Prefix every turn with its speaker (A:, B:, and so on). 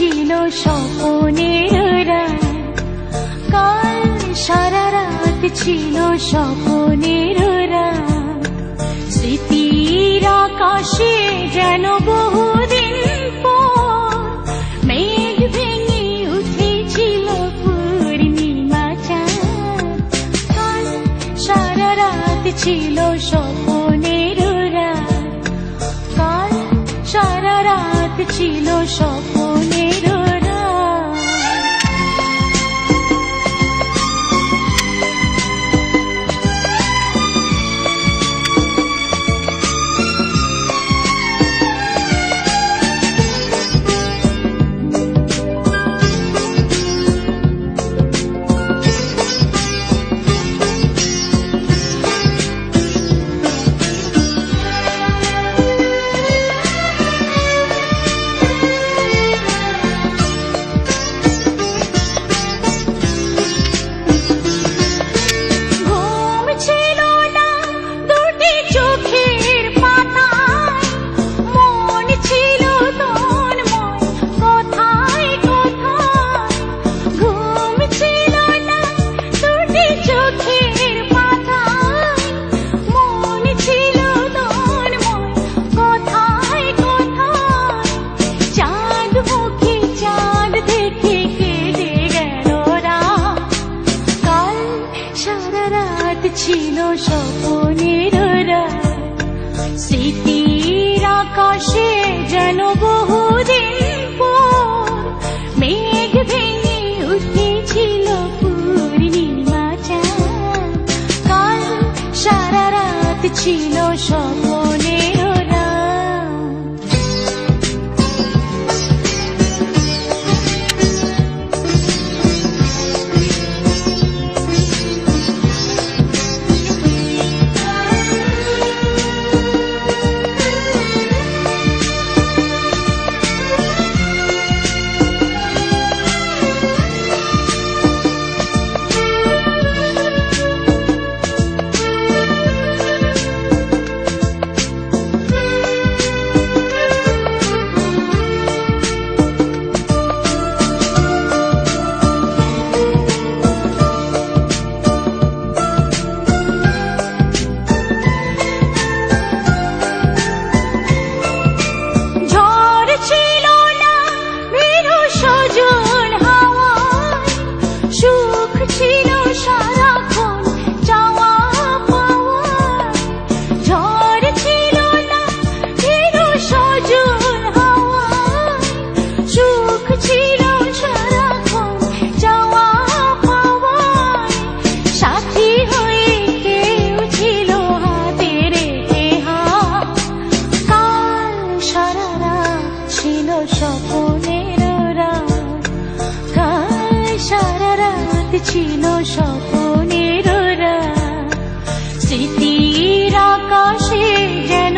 A: ছিল স্বপ্নের রাত, কাল সারা রাত ছিল স্বপ্নের রাত। স্মৃতির আকাশে যেন বহুদিন পর মেঘ ভেঙে উঠেছিল পূর্ণিমা চাঁদ। কাল সারা রাত ছিল স্বপ্নের রাত, কাল সারা রাত ছিল স্বপ্নের রাত। ছিল স্বপ্নের রাত, স্মৃতির আকাশে যেন বহুদিন পর মেঘ ভেঙে উঠেছিল পূর্ণিমা চাঁদ। কাল সারা রাত ছিল স্বপ্নের রাত। ছিল স্বপ্নের রাত, স্মৃতির আকাশে যেন